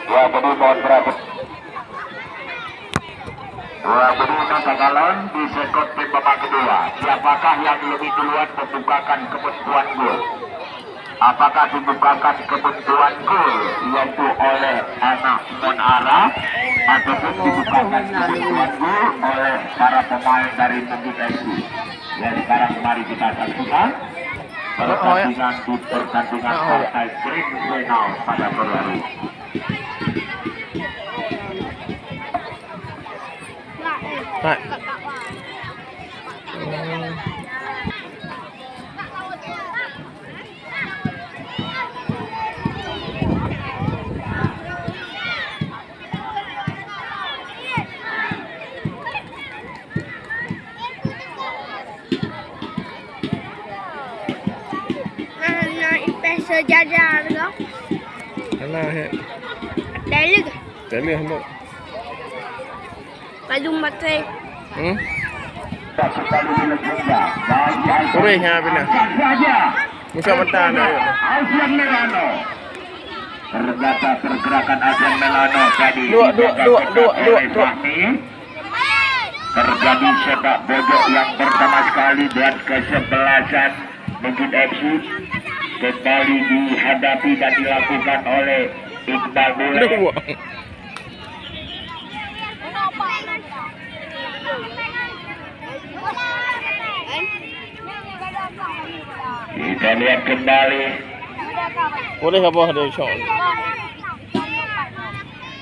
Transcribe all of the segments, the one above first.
Ya, jadi mohon perhatian. Jadi kegagalan di sekot tim babak kedua. Siapakah yang lebih duluan membukakan kepentuan gol? Apakah dibukakan kepentuan gol yaitu oleh anak Monara ataupun dibukakan kepentuan gol oleh para pemain dari Bukit FC? Ya, sekarang mari kita saksikan pertandingan di pertandingan partai Green Final pada sore hari. Right. Sejajar ke? Mana he? Dalig. Tadi hamba. Baju mati. Kurihnya bina. Musa mentah na. Alfian Melano. Ternyata pergerakan Alfian Melano tadi. Dua. Terjadi sepak bojok yang pertama sekali dan kesebelasan Bukit FC kembali dihadapi dan dilakukan oleh Iqbal Bule. Kita lihat kembali. Boleh apa ada shot?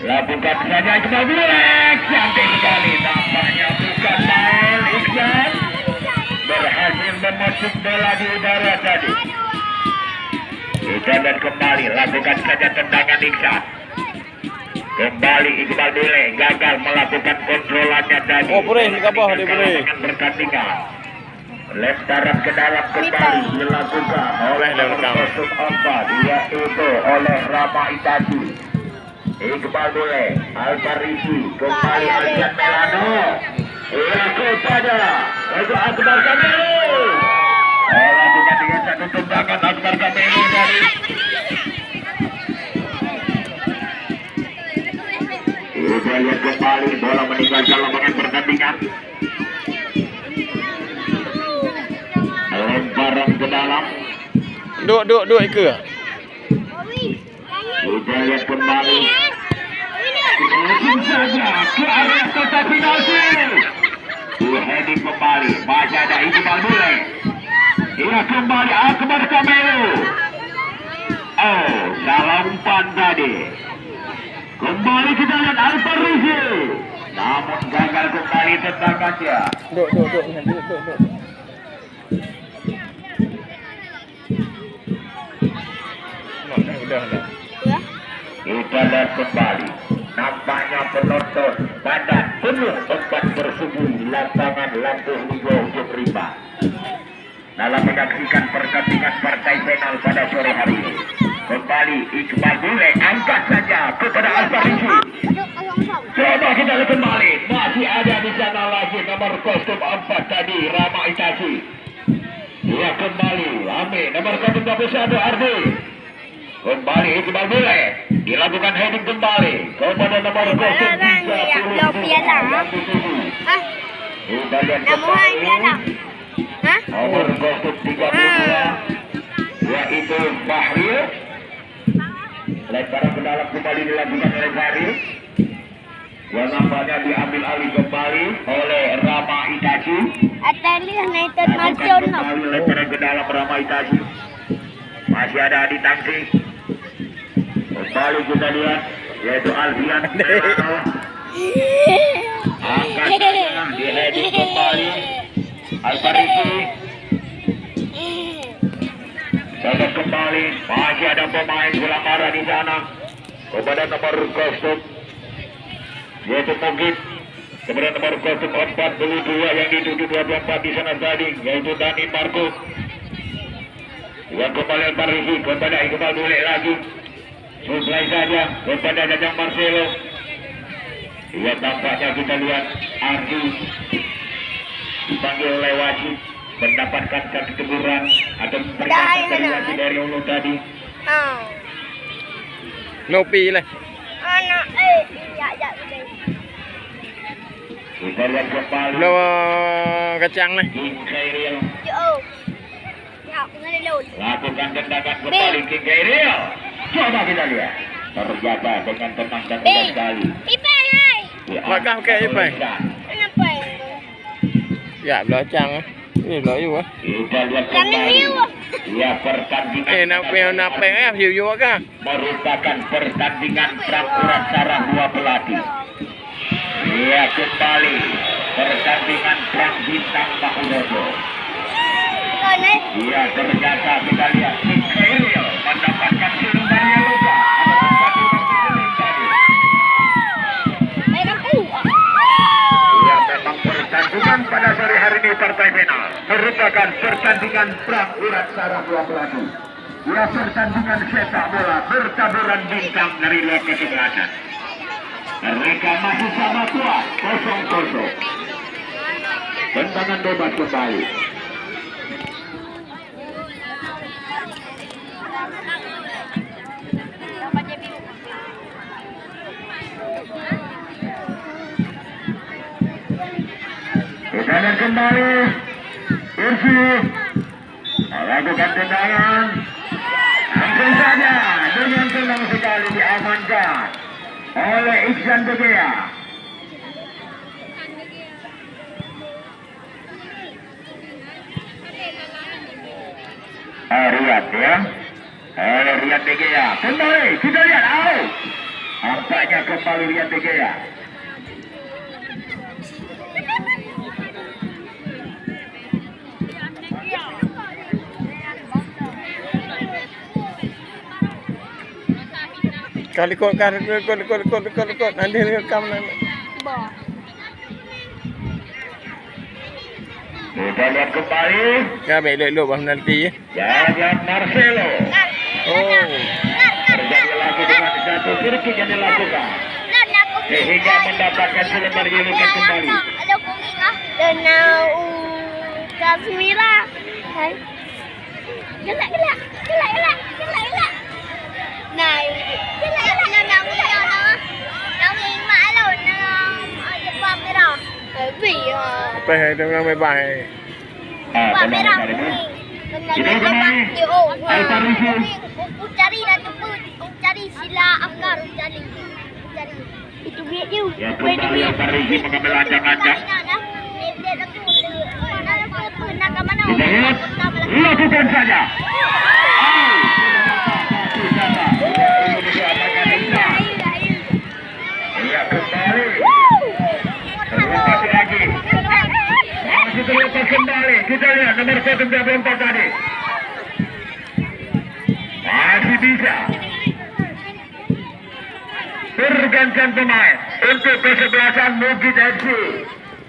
Lakukan saja Iqbal Bule. Cantik sekali tampaknya bukan main Iqbal. Berhasil memasuk bola di udara tadi. Dan kembali lakukan saja tendangan Iksan. Kembali Iqbal Bule gagal melakukan kontrolannya tadi. Oh, boleh di bawah dia boleh. Bertandingan. Lemparan ke dalam kembali dilakukan oleh Kostum 4 yaitu oleh Rama Itaji. Iqbal Bule, Alfarisi, kembali Alfian Melano. Kepada Akbar Kamelu. Lakukan dengan satu tendangan Akbar Kamelu dari. Kita lihat kembali bola meninggalkan lapangan pertandingan. Lemparan ke dalam. Dua ke. Kita lihat kembali. Langsung saja ke area kotak penalti. Heading kembali, masih ada Iqbal Bule. Ia kembali Akbar Kamelu. Oh, salah umpan tadi. Kembali kita lihat Alfarisi. Namun gagal kembali tendangannya. Duk. Udah. Kita lihat kembali. Nampaknya penonton padat penuh tempat bersembunyi lapangan Lampung Ligo Ujung Rimba dalam menyaksikan pertandingan partai final pada sore hari ini. Kembali Iqbal Bule angkat saja kepada Alfarisi. Coba kita lihat kembali, masih ada di sana lagi nomor kostum 4 tadi Rama Itaji. Dia kembali Amin nomor 21 Ardi. Kembali Iqbal Bule dilakukan heading kembali kepada nomor 0 nomor 32 yaitu Bahril. Lemparan ke dalam kembali dilakukan oleh Bahril yang nampaknya diambil alih kembali oleh Rama Itaji. Lemparan ke dalam Rama Itaji, masih ada Adi Tangsi. Kembali kita lihat yaitu Alfian Melano. Angkat di heading kembali Alfarisi. Tetap kembali masih ada pemain bola marah di sana kepada nomor kostum yaitu Mugib. Kemudian nomor kostum 42 yang dituju 24 di sana tadi yaitu Dani Markus. Yang kembali Alfarisi kepada Iqbal Bule lagi. Supply saja kepada Jajang Marcelo. Ya, tampaknya kita lihat Ardi dipanggil oleh wasit mendapatkan satu teguran atau perkataan dari wasit dari Ulu tadi. No pi lah. nak ya udah. Kita lihat kembali. Lo kacang nih. King Khairil Yo. Ya, pengen laut. lakukan tendangan kembali King Khairil. Coba kita lihat. Terjaga dengan tenang dan mudah sekali. Ipai, hai. Makan pakai Ipai. Kenapa? Ya belakang. Ini lo juga. Kita lihat Jangan kembali. hiu. Ya pertandingan Napeng hiu juga. merupakan pertandingan perang antara dua pelatih. Ya kembali pertandingan perang bintang Mahudodo. Kone. Ya ternyata kita lihat King Khairil mendapatkan silumbar yang luka. Ya memang pertandingan pada sore hari ini partai final merupakan pertandingan perang urat saraf dua pelatih. Ya pertandingan sepak bola bertaburan bintang dari luar kesebelasan. Mereka masih sama kuat 0-0. Tendangan bebas kembali. Tendangan kembali. Bersih. Lakukan tendangan. Langsung saja dengan tenang sekali diamankan oleh Iksan De Gea. Riyad ya. Riyad De Gea. Kembali kita lihat. Nampaknya kembali Riyad De Gea. Kali kot nanti rekam nanti. Bah. Kita lihat kembali. Ya baik lo bah nanti ya. Jalan Marcelo. Oh. Terjadi lagi dengan satu kirki yang dilakukan. Sehingga mendapatkan selembar yellow card kembali. Ada kuning ah. Dan now Kasmira. Hai. Gelak. Này, cái này là nóng nhiều nó nghiêng mãi rồi nó ở qua bên đó bởi vì Bài hay trong năm bài. qua bên đó dengan lepas di aku cari dah cepet aku cari sila akar cari itu dia tu Ya kembali Parisi mengambil ancang-ancang. dia dah tu nak ke mana Kita lihat. Lakukan saja. Ya kembali. Terlepas lagi. Masih terlepas kembali. Kita lihat nomor 34 tadi. Masih bisa. Pergantian pemain untuk kesebelasan Bukit FC.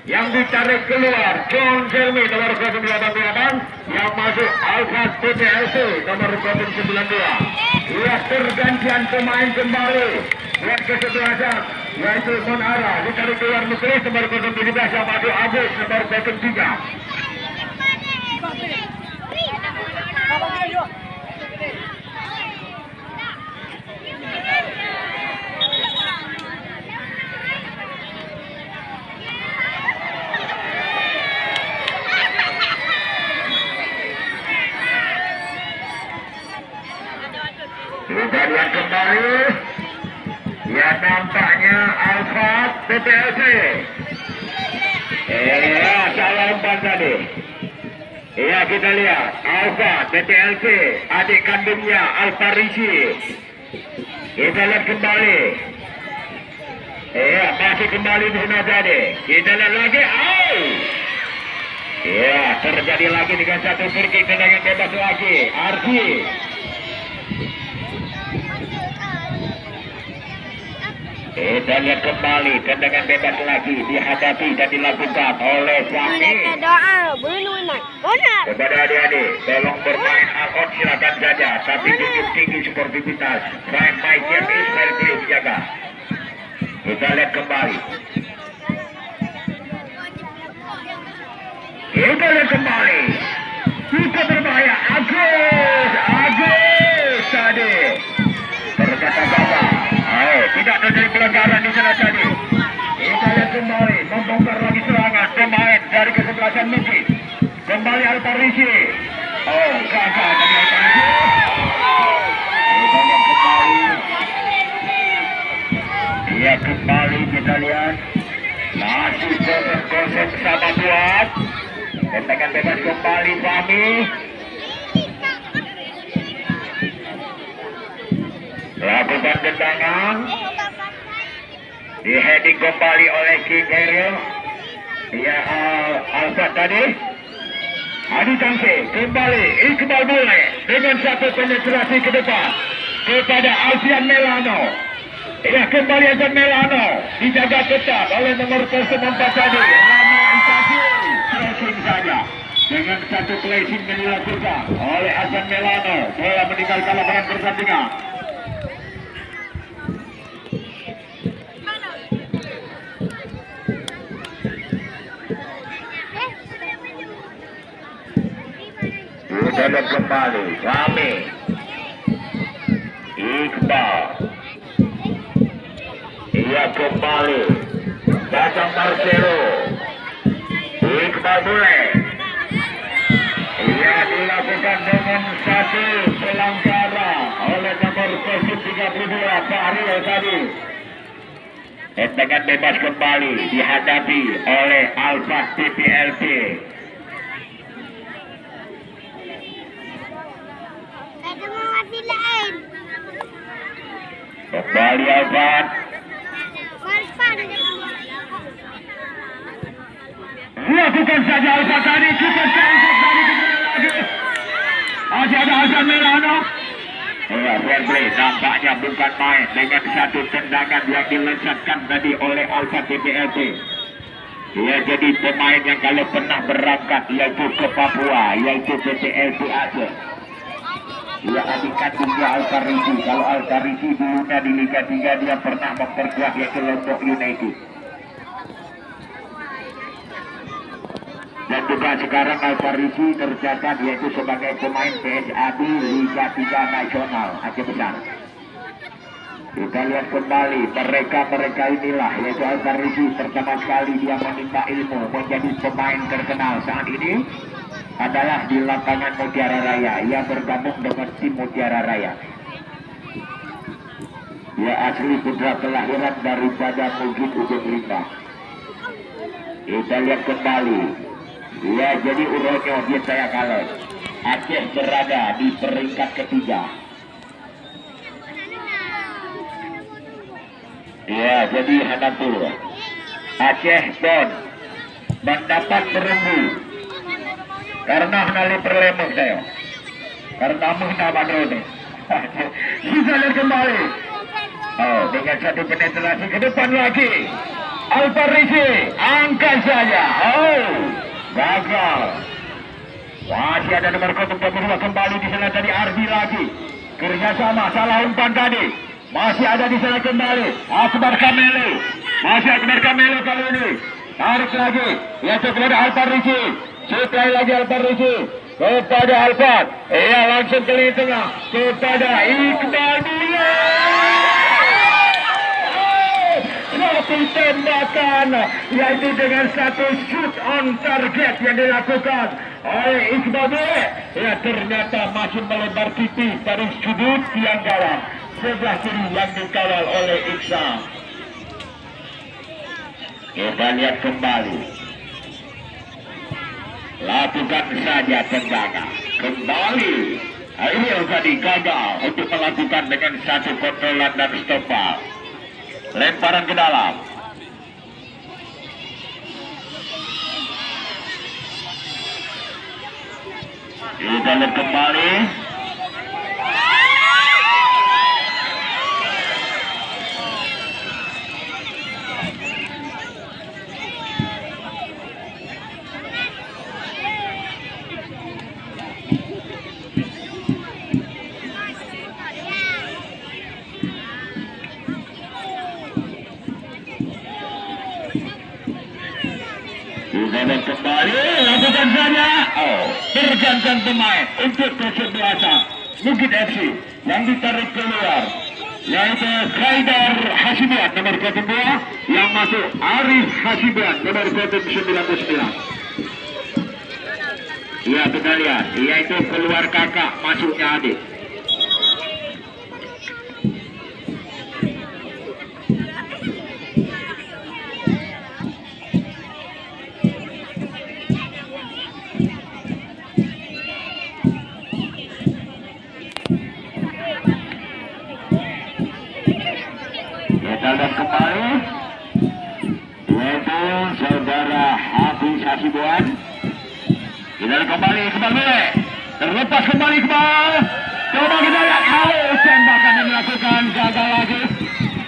Yang ditarik keluar John Selmi nomor 088, yang masuk Alfred PTLC nomor 092. Lihat pergantian pemain kembali. Lihat kesebelasan yaitu Monara ditarik keluar Nuklis nomor 017, yang masuk Agus nomor 03. Kita lihat kembali. Ya nampaknya Alfat PTLC. Salah umpan tadi. Ya kita lihat Alfat PTLC, adik kandungnya Alfarisi. Kita lihat kembali. Masih kembali di sana tadi. Kita lihat lagi. Ya terjadi lagi dengan satu free kick tendangan bebas lagi. Arfi. Kita lihat kembali tendangan bebas lagi dihadapi dan dilakukan oleh Syahni. Mereka doa belum nak. Benar. Kepada adik-adik, tolong bermain out silakan saja, tapi tinggi sportivitas. Main game Ismail please jaga. Kita lihat kembali. Kita lihat kembali. Kita berbahaya. Agus tadi. Berkata-kata. Tidak terjadi pelanggaran di sana tadi. Kita lihat kembali membongkar lagi serangan pemain dari kesebelasan Mugi. Kembali Alparisi. Oh, gagal dari Alparisi. Kita lihat kembali. Dia kembali kita lihat. Masih kosong sama buat. Tendangan bebas kembali Fahmi. Lakukan tendangan. Di heading kembali oleh King Ariel. Ya Alfat tadi. Adi Tangsi kembali. Iqbal mulai dengan satu penetrasi ke depan kepada Alfian Melano. Ya kembali Alfian Melano dijaga ketat oleh nomor 04 tadi. Lama Isasi crossing saja. Dengan satu placing yang dilakukan oleh Alfian Melano. Bola meninggalkan lapangan pertandingan. Sudah kembali Fahmi. Iqbal. Ia kembali datang Marcelo. Iqbal mulai. Ia dilakukan dengan satu pelanggaran oleh nomor 32 Fahri tadi. Tendangan bebas kembali dihadapi oleh Alfat PPLP. Kembali Alfat. Lakukan saja Alfat tadi. Cukup Alfat tadi lagi. Masih ada Hasan Melano. Fair play nampaknya bukan main dengan satu tendangan yang dilesatkan tadi oleh Alfat PPLP. Dia jadi pemain yang kalau pernah berangkat yaitu ke Papua, yaitu PPLP Aceh. Dia adik kandungnya Altarisi. Kalau Altarisi dulunya di Liga 3 dia pernah memperkuat yaitu Lombok United. Dan juga sekarang Altarisi tercatat yaitu sebagai pemain PSAB Liga 3 Nasional Aceh Besar. Kita lihat kembali mereka inilah yaitu Altarisi pertama kali dia menimba ilmu menjadi pemain terkenal saat ini adalah di lapangan Mutiara Raya. Ia bergabung dengan tim Mutiara Raya. Dia asli putra kelahiran daripada Mugin Ujung Rimba. Kita lihat kembali. Dia jadi Uronyo dia saya kalah. Aceh berada di peringkat ketiga. Ya jadi Hanatul. Aceh Don mendapat perunggu. Karena nali perlemuk saya. Karena mengenal Badroni. Bisa lihat kembali. Oh, dengan satu penetrasi ke depan lagi. Alparisi angkat saja. Oh, gagal. Masih ada nomor 42 kembali di sana tadi Ardi lagi. Kerjasama salah umpan tadi. Masih ada di sana kembali. Akbar Kamelu. Masih Akbar Kamelu kali ini. Tarik lagi. Ya kepada Alparisi. Sekali lagi Alparisi kepada Alfat. Ia langsung ke lini tengah kepada Iqbal Bila. Satu tembakan yaitu dengan satu shoot on target yang dilakukan oleh Iqbal Bila. Ya ternyata masih melebar tipis dari sudut tiang gawang sebelah kiri yang dikawal oleh Iksan. Kita lihat kembali. Lakukan saja tendangan. Kembali. Ariel tadi gagal untuk melakukan dengan satu kontrolan dan stopal. Lemparan ke dalam. Kita lihat kembali. Dan kembali lakukan saja. Oh, bergantian pemain untuk kesebelasan Bukit FC yang ditarik keluar yaitu Haidar Hasibuan nomor 02 yang masuk Arif Hasibuan nomor 99. Ya, kita lihat, yaitu keluar kakak, masuknya adik. Kita lihat kembali, yaitu saudara Hafiz Hasibuan. Kita kembali terlepas kembali ke bawah. Coba kita lihat, tembakan yang dilakukan gagal lagi.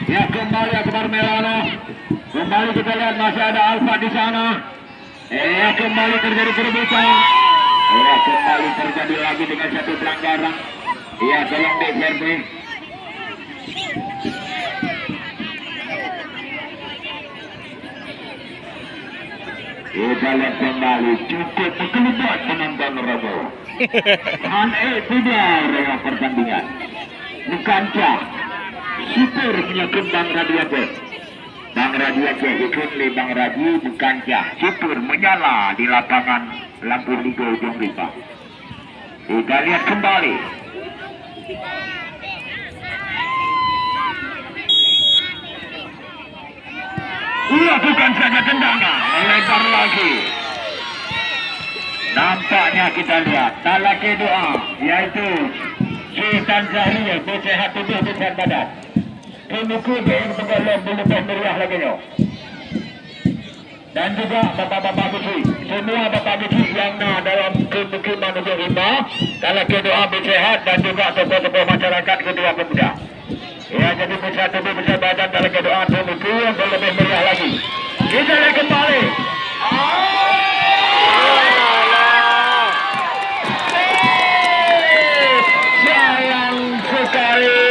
Ya, kembali Akbar Melano. Kembali kita lihat masih ada Alfa di sana. Ya, kembali terjadi perebutan. Ya, kembali terjadi lagi dengan satu pelanggaran. Ya, tolong DPRD. Kita lihat kembali, cukup berkelibat penonton Robo. Tidak rela pertandingan. Bukankah super menyebut Bang Radiaje. Bang Radiaje ikut nih Bang Radi, bukankah super menyala di lapangan lampu hijau Ujung Ripa. Kita lihat kembali. Lakukan saja tendangan, melebar lagi. Nampaknya kita lihat talaki doa, yaitu Sultan Zahriya bersehat tubuh bersehat badan. Pemuku yang menggolong bulu meriah lagi yo. Dan juga bapak-bapak kecil, semua bapak kecil yang dalam pemukiman Ujung Ripa, talaki doa bersehat dan juga tokoh-tokoh masyarakat kedua pemuda. Ya, jadi besar tubuh besar badan dalam keadaan pemuku yang lebih meriah lagi. Kita lihat kembali. Sayang sekali.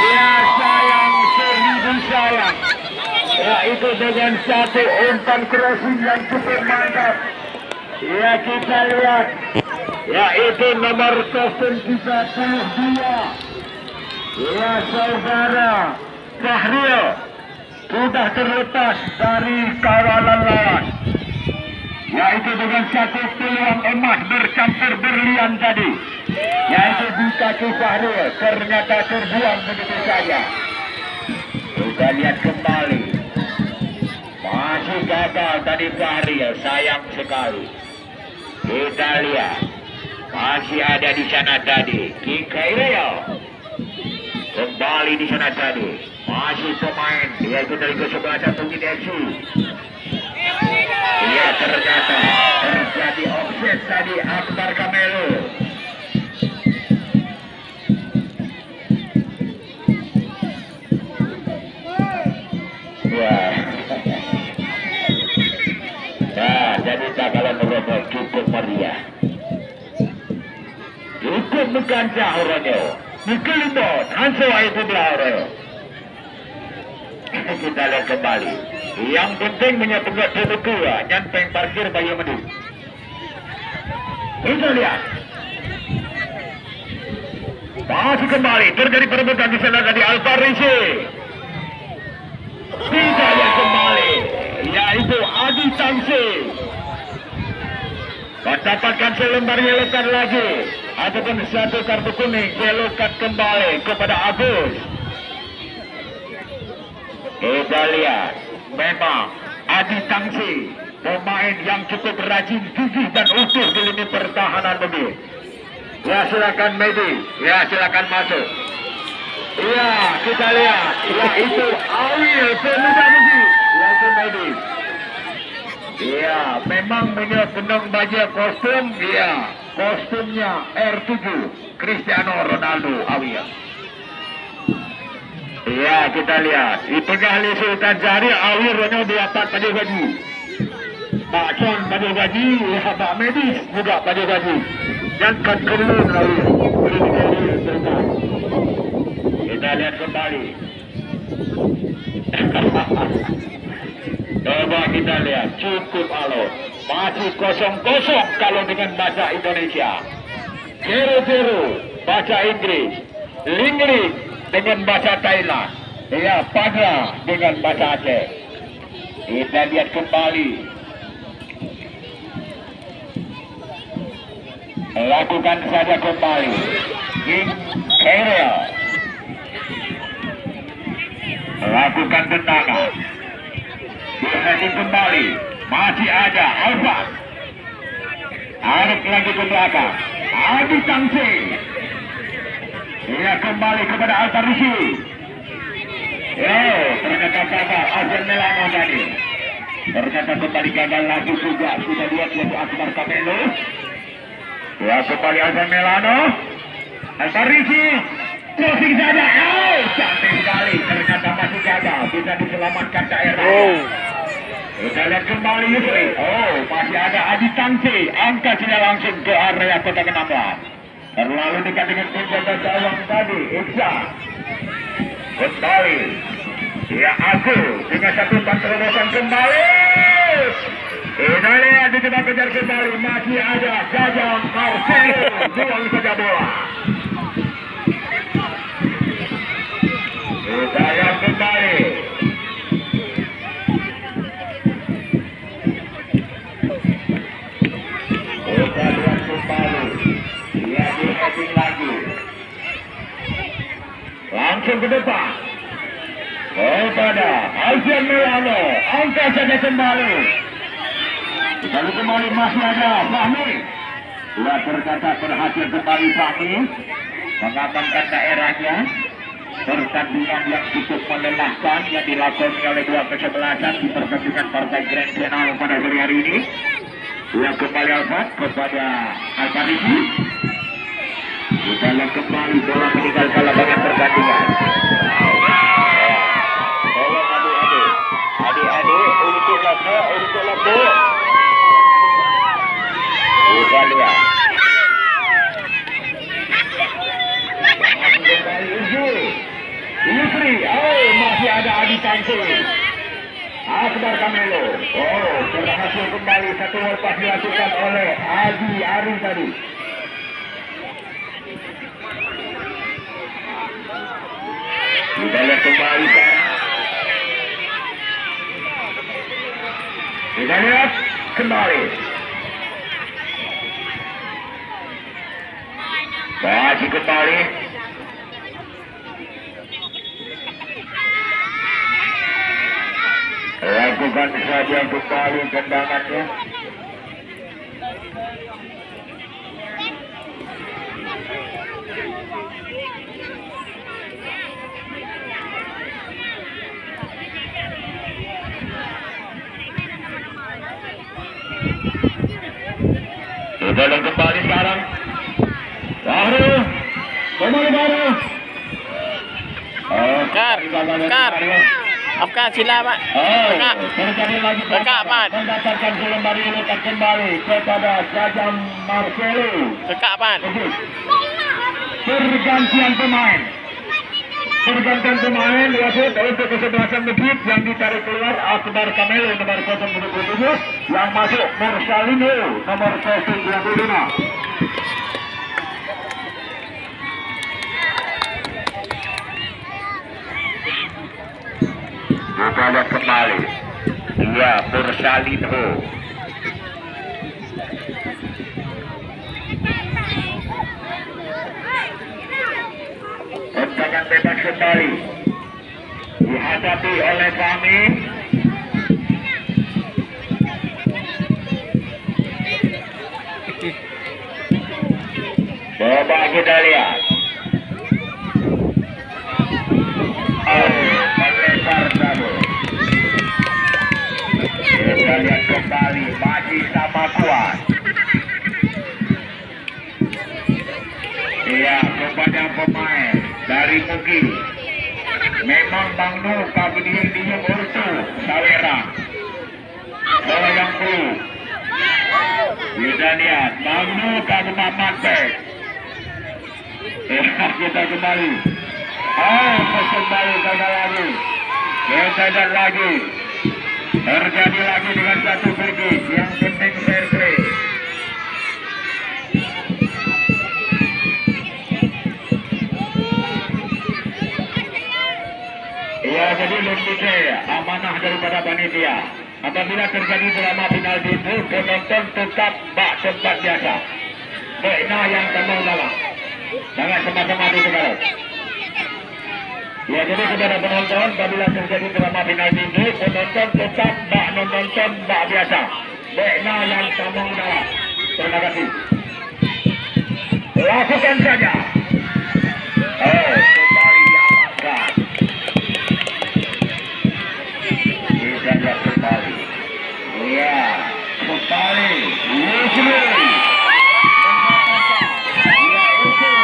Ya, sayang seribu sayang. Ya, itu dengan satu umpan crossing yang cukup mantap. Ya, kita lihat. Ya, itu nomor 032. Ya, saudara Fahril sudah terlepas dari kawalan lawan, yaitu dengan satu peluang emas bercampur berlian tadi, yaitu di kaki Fahril ternyata terbuang begitu saja. Kita lihat kembali, masih gagal tadi Fahril, sayang sekali. Kita lihat, masih ada di sana tadi King Khairil. Kembali di sana tadi, masih pemain, yaitu dari ke-11 Bukit FC. Iya, ternyata terjadi offset tadi Akbar Kamelo. Wah. Nah, jadi takalan mereka cukup meriah. Cukup menggancah orangnya. Dikelibot, Hanso itu dia. Kita lihat kembali. Yang penting menyebutkan tubuhku, nyanteng parkir Bayu Madu. Kita lihat. Masih kembali terjadi perebutan di sana tadi Alfa Rinci. Kita lihat kembali, yaitu Adi Tangsi. Mendapatkan selembar yellow card lagi, ataupun satu kartu kuning, yellow card kembali kepada Agus. Kita lihat, memang Adi Tangsi, pemain yang cukup rajin, gigih dan utuh di lini pertahanan lebih. Ya, silakan Medi, ya silakan masuk. Ya, kita lihat, yaitu Awil pemuda Budi, yaitu Medi. Ya, memang penuh baju kostum, ya, kostumnya R7 Cristiano Ronaldo Awil. Ya, kita lihat, itu ahli Sultan Zahri Awil Ronaldo di atas baju gaji. Pak Con baju gaji, ya Pak Medis juga baju gaji. Jangan kedua Awil. Kita lihat kembali. Coba kita lihat, cukup alot. Masih 0-0 kalau dengan bahasa Indonesia. 0-0 bahasa Inggris. Lingling dengan bahasa Thailand. Ya, pada dengan bahasa Aceh. Kita lihat kembali. Lakukan saja kembali. King Kerel. Lakukan tendangan. Diheading kembali. Masih ada Alfa. Arif lagi ke belakang. Adi Tangsi. Dia kembali kepada Altarisi. Ternyata gagal Azan Melano tadi. Ternyata kembali gagal lagi juga. Kita lihat yaitu Akbar Kamelo. Ya kembali Azan Melano. Altarisi. Crossing saja. Cantik sekali. Ternyata masih gagal. Bisa diselamatkan daerah. Kita lihat kembali Yusri. Masih ada Adi Tangsi. Angkat dia langsung ke area kotak 16. Terlalu dekat dengan penjaga gawang tadi. Iksa. Kembali. Ya aku dengan satu terobosan kembali. Kita lihat dicoba kejar kembali. Masih ada Jajang Marcelo. Buang saja bola. Kita lihat kembali. Kita lihat kembali. Dia di-heading lagi. Langsung ke depan. Kepada Azan Melano. Angkat saja kembali. Lalu kembali masih ada Fahmi. Dia berkata berhasil kembali Fahmi. Mengamankan daerahnya. Pertandingan yang cukup melelahkan yang dilakukan oleh dua kesebelasan di pertandingan partai Grand Final pada sore hari ini. Dia kembali Alfat kepada Alfarisi. Kita lihat kembali bola meninggalkan lapangan pertandingan. Tolong adik-adik untuk lampu. Kita lihat. Yusri, masih ada Adi Tangsi. Akbar Kamelo. Berhasil kembali satu lepas dilakukan oleh Adi Ari tadi. Kita lihat kembali sekarang. Kita lihat kembali. Masih kembali. Lakukan saja kembali tendangannya. Kita lihat kembali sekarang. Baru. Kembali baru. Kar. Apakah sila Pak? Terjadi lagi mendapatkan lembar letak kembali kepada Jajang Marcelo. Tekak Pan. Pergantian pemain wasit untuk kesebelasan Medit yang ditarik keluar Akbar Kamelo nomor 027 yang masuk Marcelino nomor 025. Kita lihat kembali. Iya, Marcelino. Tendangan bebas kembali. Dihadapi oleh kami. Coba kita lihat. Melebar tadi. Kita lihat kembali. Masih sama kuat. Iya, kepada pemain dari Mugi. Memang Bang Nu kami dihing urtu Sawera. Bola yang peluh. Kita lihat Bang Nu kami mamantek. Kita kembali. Kembali gagal lagi. Kita lagi. Terjadi lagi dengan satu pergi. Yang penting fair play. jadi Lundike amanah daripada panitia. Apabila terjadi drama penalti itu, penonton tetap bak tempat biasa. Baiknya yang tambah dalam. Jangan sama-sama di sekarang. Ya, jadi kepada penonton, apabila terjadi drama penalti itu, penonton tetap bak menonton bak biasa. Baiknya yang tambah dalam. Terima kasih. Lakukan saja. Oh, kembali diamankan. Kita lihat kembali. Ya, kembali. Yusri. Ya, itu.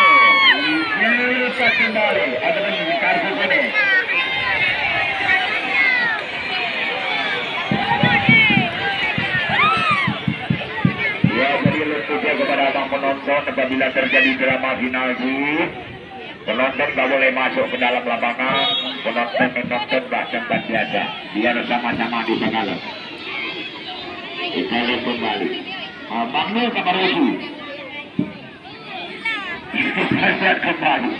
Lihat kembali. Ada lagi kartu kuning. Ya, jadi lupa kepada abang penonton apabila terjadi drama penalti. Penonton tak boleh masuk ke dalam lapangan. Penonton menonton bak tempat biasa. Biar sama-sama di sekarang. Kita lihat kembali. Abang ni kabar usu. Kita lihat kembali.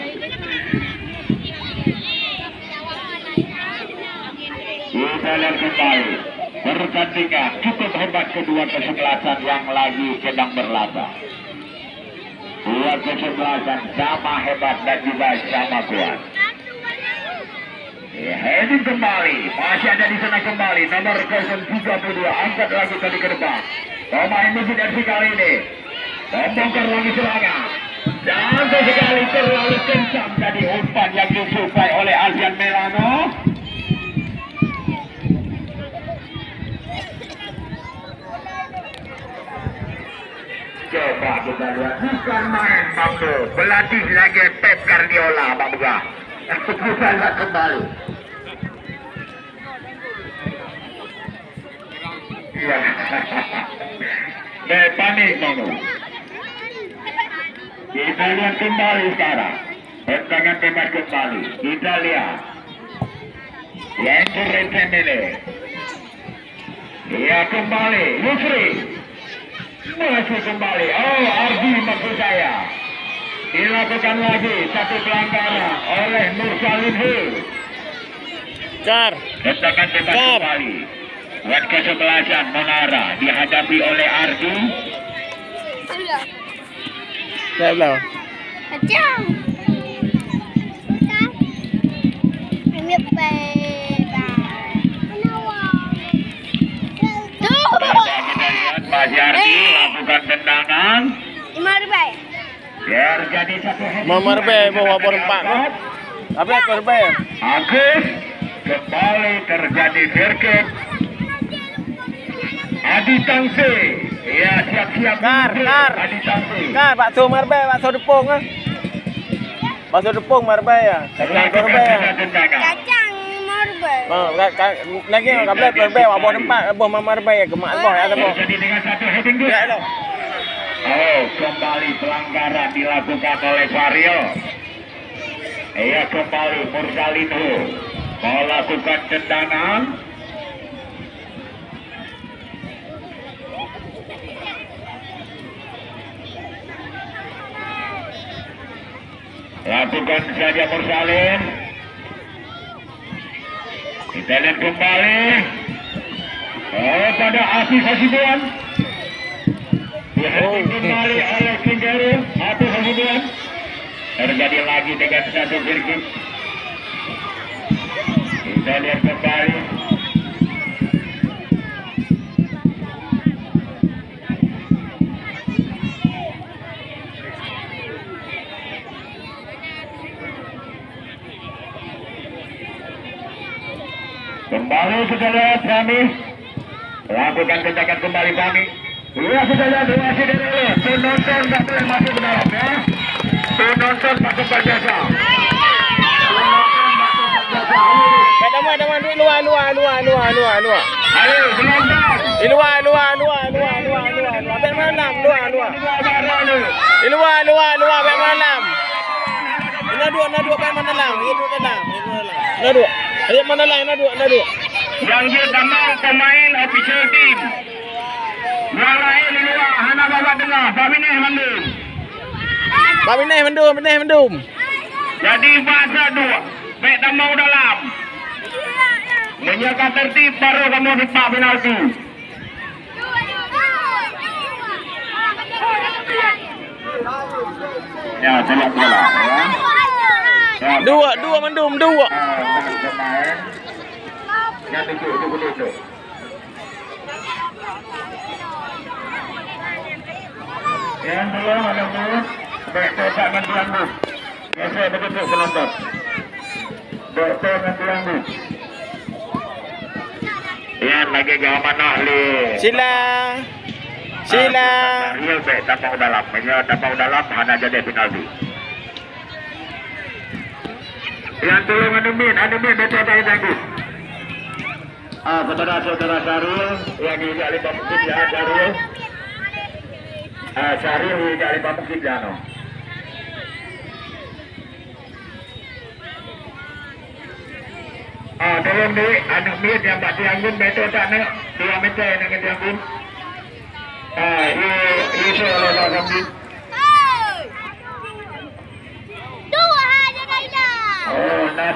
Kita lihat kembali. Pertandingan cukup hebat kedua kesebelasan yang lagi sedang berlaga. Dua kesebelasan sama hebat dan juga sama kuat. Heading kembali, masih ada di sana kembali. Nomor 032, angkat lagi tadi ke depan. Pemain Musi kali ini membongkar lagi serangan. Dan sekali terlalu kencang dari umpan yang disukai oleh Alfian Melano. Coba kita lihat, bukan main Bang Bo, pelatih lagi Pep Guardiola Bang Buga. Kita lihat kembali. Ya, panik Bang Bo. Kita lihat kembali sekarang. Tendangan bebas kembali. Kita lihat. Yang keren ini. Ya kembali, Yusri. Masih kembali. Oh, Ardi maksud saya. Dilakukan lagi satu pelanggaran oleh Nursalin Hul. Car. Tendangan bebas kembali. Buat kesebelasan Monara dihadapi oleh Ardi. Saya belum. Macam. Ini Pak Jardi lakukan tendangan. Imarbai. Biar jadi satu Mamarbe bawa berempat. Apa korbe? Agus kembali terjadi berket. Adi Tangsi. Ya siap-siap. Kar. Adi Tangsi. Kar, bakso marbe, bakso depung ah. Bakso depung marbe ya. Kacang korbe ya. Kacang Imarbai. Oh, lagi enggak boleh korbe, bawa tempat, bawa mamarbe ya, gemak boh ya boh. Jadi dengan satu heading dulu. Ya lo. Oh, kembali pelanggaran dilakukan oleh Vario. Ia kembali Mursalino melakukan tendangan. Lakukan saja Mursalin. Kita lihat kembali. Oh, pada Afif Hasibuan. Dihenti kembali oleh Kinderu. Afif Hasibuan. Terjadi lagi dengan satu sirkuit. Kita lihat kembali. Kembali sudah lihat kami. Lakukan tindakan kembali kami. Ya sudah lihat wasit dulu. Penonton tak boleh masuk ke dalam ya. Penonton masuk ke jasa. Daman luar. Ayo penonton. Luar. Abang malam luar. Luar abang malam. Nadu abang malam. Nadu. Ayo mana nadu. Yang dia damang pemain official team. Yang lain di luar, hana bawa tengah, Babineh mendum. Jadi bahasa dua, baik damang dalam. Menjaga tertib baru kamu dipak penalti. Ya, sepak bola ya. Ya, Dua mendum, dua. pemain. Yang tujuh. Yang belum ada mulut, dokter tak mengganggu. Biasa begitu penonton. Dokter mengganggu. Yang lagi jauh mana li? Sila. Real baik tapau dalam. Tapau dalam hanya jadi penalti. Yang tolong anumin betul tak ganggu. Kepada saudara Syarul yang juga lima mungkin ya Syarul. Syarul juga lima mungkin ya no. Tolong ni anumin yang tak dianggun betul tak nak 2 meter yang dianggun. Ini soalan orang ni. Dua aja dah. Oh, nak